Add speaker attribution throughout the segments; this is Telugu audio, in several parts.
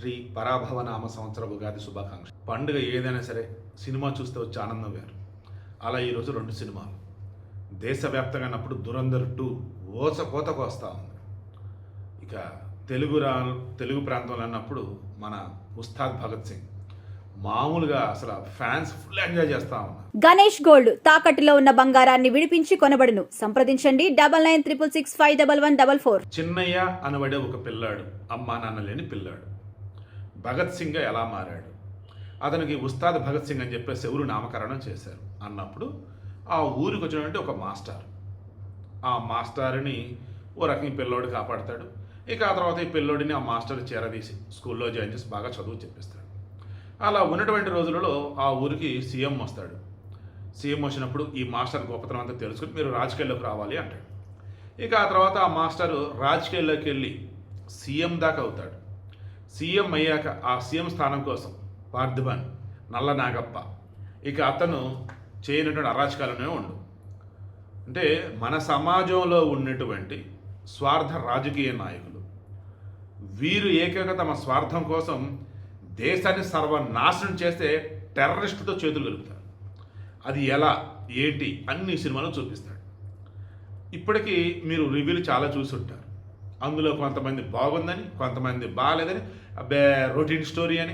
Speaker 1: శ్రీ పరాభవ నామ సంవత్సర ఉగాది శుభాకాంక్ష. పండుగ ఏదైనా సరే సినిమా చూస్తే వచ్చే ఆనందం వేరు. అలా ఈరోజు 2 సినిమాలు దేశవ్యాప్తంగా అన్నప్పుడు దురంధర్ 2 ఓచకోతకు వస్తూ ఉంది. ఇక తెలుగు ప్రాంతంలో అన్నప్పుడు మన ఉస్తాద్ భగత్ సింగ్ మామూలుగా అసలు ఫ్యాన్స్ ఫుల్ ఎంజాయ్ చేస్తా ఉన్నారు.
Speaker 2: గణేష్ గోల్డ్ తాకట్టులో ఉన్న బంగారాన్ని విడిపించి కొనబడును. సంప్రదించండి 9966651144.
Speaker 1: చిన్నయ్య అనబడే ఒక పిల్లాడు, అమ్మా నాన్న లేని పిల్లాడు భగత్ సింగ్ ఎలా మారాడు, అతనికి ఉస్తాద్ భగత్ సింగ్ అని చెప్పేసి ఎవరు నామకరణం చేశారు అన్నప్పుడు ఆ ఊరికి వచ్చినటువంటి ఒక మాస్టర్, ఆ మాస్టర్ని ఓ రకం పిల్లోడు కాపాడతాడు. ఇక ఆ తర్వాత ఈ పిల్లోడిని ఆ మాస్టర్ చేరదీసి స్కూల్లో జాయిన్ చేసి బాగా చదువు చెప్పిస్తాడు. అలా ఉన్నటువంటి రోజులలో ఆ ఊరికి సీఎం వస్తాడు. సీఎం వచ్చినప్పుడు ఈ మాస్టర్ గొప్పతనం అంతా తెలుసుకుని మీరు రాజకీయాల్లోకి రావాలి అంటాడు. ఇక ఆ తర్వాత ఆ మాస్టరు రాజకీయాల్లోకి వెళ్ళి సీఎం దాకా అవుతాడు. సీఎం అయ్యాక ఆ సీఎం స్థానం కోసం పార్థిబన్, నల్ల నాగప్ప, ఇక అతను చేయనటువంటి అరాచకాలనే ఉండు. అంటే మన సమాజంలో ఉన్నటువంటి స్వార్థ రాజకీయ నాయకులు వీరు ఏకంగా తమ స్వార్థం కోసం దేశాన్ని సర్వనాశనం చేస్తే టెర్రరిస్టులతో చేతులు కలుపుతారు. అది ఎలా ఏంటి అన్ని సినిమాలు చూపిస్తాడు. ఇప్పటికీ మీరు రివ్యూలు చాలా చూసి ఉంటారు. అందులో కొంతమంది బాగుందని, కొంతమంది బాగాలేదని, అబ్బే రొటీన్ స్టోరీ అని,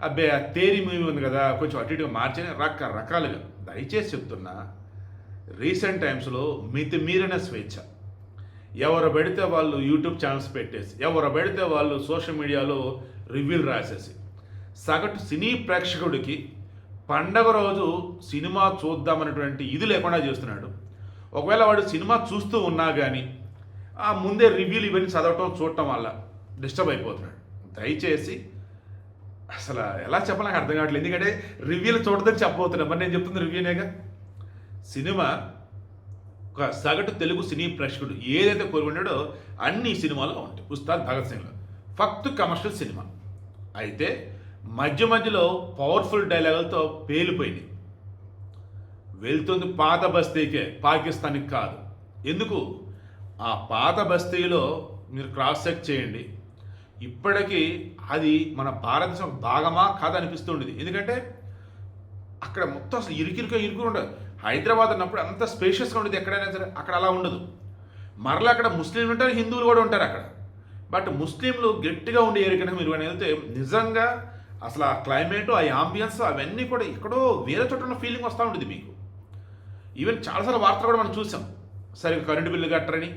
Speaker 1: అబ్బే తేరీ మూవీ ఉంది కదా కొంచెం అటు ఇటుగా మార్చని రకరకాలుగా. దయచేసి చెప్తున్నా, రీసెంట్ టైమ్స్లో మితిమీరిన స్వేచ్ఛ, ఎవరు పెడితే వాళ్ళు యూట్యూబ్ ఛానల్స్ పెట్టేసి, ఎవరు పెడితే వాళ్ళు సోషల్ మీడియాలో రివ్యూలు రాసేసి సగటు సినీ ప్రేక్షకుడికి పండగ రోజు సినిమా చూద్దామనేటువంటి ఇది లేకుండా చేస్తున్నాడు. ఒకవేళ వాడు సినిమా చూస్తూ ఉన్నా కానీ ఆ ముందే రివ్యూలు ఇవన్నీ చదవటం చూడటం వల్ల డిస్టర్బ్ అయిపోతున్నాడు. దయచేసి అసలు ఎలా చెప్పాలి నాకు అర్థం కావట్లేదు. ఎందుకంటే రివ్యూలు చూడదని చెప్పబోతున్నా, మరి నేను చెప్తుంది రివ్యూనేగా. సినిమా ఒక సగటు తెలుగు సినీ ప్రేక్షకుడు ఏదైతే కోరుకున్నాడో అన్ని సినిమాలో ఉంటాయి. ఉస్తాద్ భగత్ సింగ్లో ఫక్తు కమర్షియల్ సినిమా అయితే మధ్య మధ్యలో పవర్ఫుల్ డైలాగులతో పేలిపోయింది. వెళ్తుంది పాత బస్తీకే, పాకిస్తాన్కి కాదు. ఎందుకు ఆ పాత బస్తీలో మీరు క్రాస్ చెక్ చేయండి, ఇప్పటికీ అది మన భారతదేశం భాగమా కాదా అనిపిస్తుండేది. ఎందుకంటే అక్కడ మొత్తం అసలు ఇరుకు ఉండదు. హైదరాబాద్ అన్నప్పుడు అంత స్పేషియస్గా ఉండేది ఎక్కడైనా సరే, అక్కడ అలా ఉండదు. మరలా అక్కడ ముస్లింలు ఉంటారు, హిందువులు కూడా ఉంటారు అక్కడ. బట్ ముస్లింలు గట్టిగా ఉండే ఏరికైనా మీరు కానీ వెళ్తే నిజంగా అసలు ఆ క్లైమేట్, ఆ ఆంబియన్స్ అవన్నీ కూడా ఎక్కడో వేరే చోట ఉన్న ఫీలింగ్ వస్తూ ఉంటుంది మీకు. ఈవెన్ చాలాసార్లు వార్తలు కూడా మనం చూసాం, సరిగ్గా కరెంటు బిల్లు కట్టరని,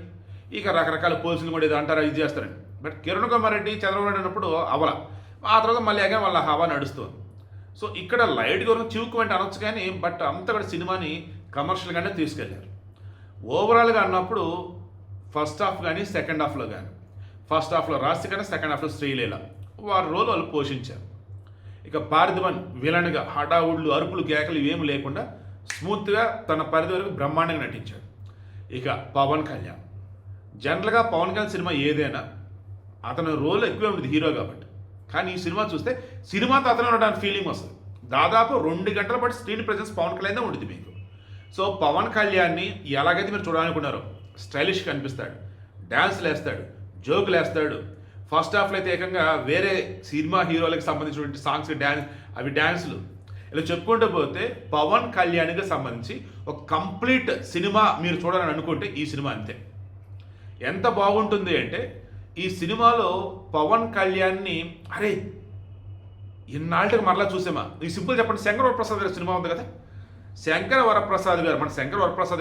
Speaker 1: ఇక రకరకాల పోలీసులు కూడా ఇది అంటారా ఇది చేస్తారని. బట్ కిరణ్ కుమార్ రెడ్డి చంద్రబాబు నాయుడు అన్నప్పుడు అవల, ఆ తర్వాత మళ్ళీ అగా వాళ్ళ హవా నడుస్తుంది. సో ఇక్కడ లైట్గా చివుకు అంటే అనొచ్చు కానీ, బట్ అంతా కూడా సినిమాని కమర్షియల్గానే తీసుకెళ్లారు. ఓవరాల్గా అన్నప్పుడు ఫస్ట్ హాఫ్ కానీ సెకండ్ హాఫ్లో కానీ, ఫస్ట్ హాఫ్లో రాసి కానీ సెకండ్ హాఫ్లో శ్రీలీల వారి రోల్ వాళ్ళు పోషించారు. ఇక పార్థిబన్ విలన్గా హడావుళ్ళు, అరుపులు, కేకలు ఇవేమి లేకుండా స్మూత్గా తన పరిధి వరకు బ్రహ్మాండంగా నటించాడు. ఇక పవన్ కళ్యాణ్, జనరల్గా పవన్ కళ్యాణ్ సినిమా ఏదైనా అతని రోల్ ఎక్కువే ఉంటుంది హీరో కాబట్టి. కానీ ఈ సినిమా చూస్తే సినిమాతో అతను ఉండడానికి ఫీలింగ్ వస్తుంది. దాదాపు 2 గంటల పాటు స్క్రీన్ ప్రెజెన్స్ పవన్ కళ్యాణ్ ఉంటుంది మీకు. సో పవన్ కళ్యాణ్ని ఎలాగైతే మీరు చూడాలనుకున్నారో స్టైలిష్ కనిపిస్తాడు, డ్యాన్స్లు వేస్తాడు, జోకులు వేస్తాడు. ఫస్ట్ హాఫ్లో అయితే ఏకంగా వేరే సినిమా హీరోలకు సంబంధించినటువంటి సాంగ్స్ డ్యాన్సులు ఇలా చెప్పుకుంటూ పోతే పవన్ కళ్యాణ్కి సంబంధించి ఒక కంప్లీట్ సినిమా మీరు చూడాలని అనుకుంటే ఈ సినిమా అంతే. ఎంత బాగుంటుంది అంటే ఈ సినిమాలో పవన్ కళ్యాణ్ని అరే ఇన్నాళ్ళకి మరలా చూసామా. ఈ సింపుల్ చెప్పండి, శంకర్ వరప్రసాద్ గారి సినిమా ఉంది కదా, శంకర్ వరప్రసాద్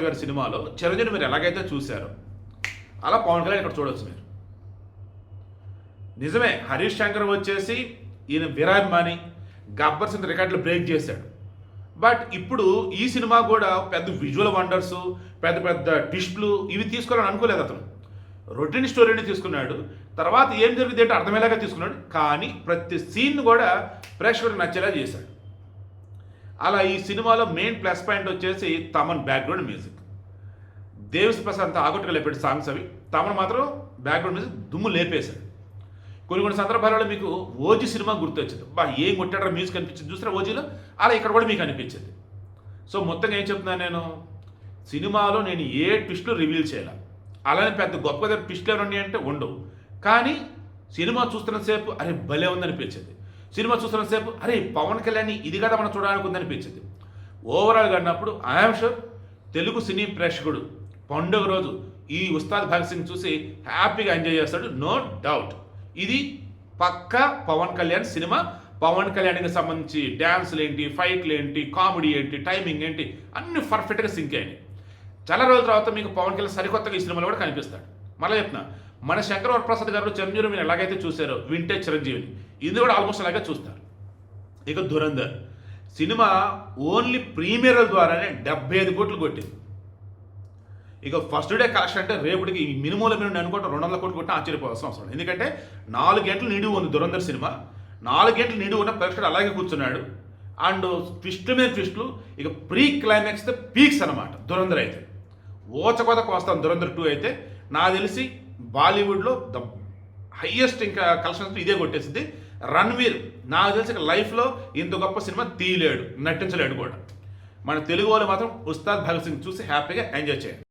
Speaker 1: గారి సినిమాలో చిరంజీవి మీరు ఎలాగైతే చూశారో అలా పవన్ కళ్యాణ్ ఇక్కడ చూడవచ్చు మీరు. నిజమే, హరీష్ శంకర్ వచ్చేసి ఈయన వీరాభిమాని, గబ్బర్ సింగ్ రికార్డులు బ్రేక్ చేశాడు. బట్ ఇప్పుడు ఈ సినిమా కూడా పెద్ద విజువల్ వండర్స్, పెద్ద పెద్ద ట్విస్టులు ఇవి తీసుకోవాలని అనుకోలేదు. అతను రొటీన్ స్టోరీని తీసుకున్నాడు, తర్వాత ఏం జరిగింది అంటే అర్థమయ్యేలాగా తీసుకున్నాడు. కానీ ప్రతి సీన్ కూడా ప్రేక్షకుడికి నచ్చేలా చేశాడు. అలా ఈ సినిమాలో మెయిన్ ప్లస్ పాయింట్ వచ్చేసి తమన్ బ్యాక్గ్రౌండ్ మ్యూజిక్. దేవిశ్రీ ప్రసాద్ అంతా ఆగొట్టుగా లేపాడు సాంగ్స్ అవి, తమన్ మాత్రం బ్యాక్గ్రౌండ్ మ్యూజిక్ దుమ్ము లేపేశాడు. కొన్ని సందర్భాలలో మీకు ఓజీ సినిమా గుర్తొచ్చింది, ఏం కొట్టాడో మ్యూజిక్ అనిపించింది చూసారా ఓజీలో, అలా ఇక్కడ కూడా మీకు అనిపించింది. సో మొత్తంగా ఏం చెప్తున్నాను నేను, సినిమాలో నేను ఏ ట్విస్టులు రివీల్ చేయాలి, అలానే పెద్ద గొప్ప ట్విస్టులు ఏమైనా ఉన్నాయంటే ఉండవు. కానీ సినిమా చూస్తున్నసేపు అరే భలే ఉందనిపించింది. సినిమా చూస్తున్నసేపు అరే పవన్ కళ్యాణ్ ఇది కదా మనం చూడాలనుకుంది అనిపించింది. ఓవరాల్గా అన్నప్పుడు ఐఎమ్ షూర్ తెలుగు సినీ ప్రేక్షకుడు పండుగ రోజు ఈ ఉస్తాద్ భగత్ సింగ్ చూసి హ్యాపీగా ఎంజాయ్ చేస్తాడు, నో డౌట్. ఇది పక్కా పవన్ కళ్యాణ్ సినిమా. పవన్ కళ్యాణ్కి సంబంధించి డ్యాన్సులు ఏంటి, ఫైట్లు ఏంటి, కామెడీ ఏంటి, టైమింగ్ ఏంటి అన్ని పర్ఫెక్ట్గా సింక్ అయినాయి. చాలా రోజుల తర్వాత మీకు పవన్ కళ్యాణ్ సరికొత్తగా ఈ సినిమాలో కూడా కనిపిస్తాడు. మళ్ళీ చెప్తున్నా, మన శంకర్ వరప్రసాద్ గారు చిరంజీవి మీరు ఎలాగైతే చూసారో వింటేజ్ చిరంజీవిని, ఇది కూడా ఆల్మోస్ట్ అలాగే చూస్తారు. ఇక ధురంధర్ సినిమా ఓన్లీ ప్రీమియర్ ద్వారానే 75 కోట్లు కొట్టింది. ఇక ఫస్ట్ డే కలెక్షన్ అంటే రేపటికి మినిమంలో మీరు అనుకుంటే 200 కోట్లు కొట్టినా ఆశ్చర్యపోవాల్సిన అవసరం. ఎందుకంటే 4 గంటలు నిండి ఉంది ధురంధర్ సినిమా. 4 గంటలు నిండి ఉన్న ప్రేక్షకుడు అలాగే కూర్చున్నాడు. అండ్ ట్విస్ట్ మీద ట్విస్టులు, ఇక ప్రీ క్లైమాక్స్ పీక్స్ అనమాట. ధురంధర్ అయితే ఓచకోత కోస్తాం. ధురంధర్ 2 అయితే నాకు తెలిసి బాలీవుడ్లో ద హయ్యెస్ట్ ఇంకా కలెక్షన్స్ ఇదే కొట్టేసింది. రణ్వీర్ నాకు తెలిసి లైఫ్లో ఇంత గొప్ప సినిమా తీయలేడు, నటించలేడు కూడా. మన తెలుగు వాళ్ళు మాత్రం ఉస్తాద్ భగత్ సింగ్ చూసి హ్యాపీగా ఎంజాయ్ చేయండి.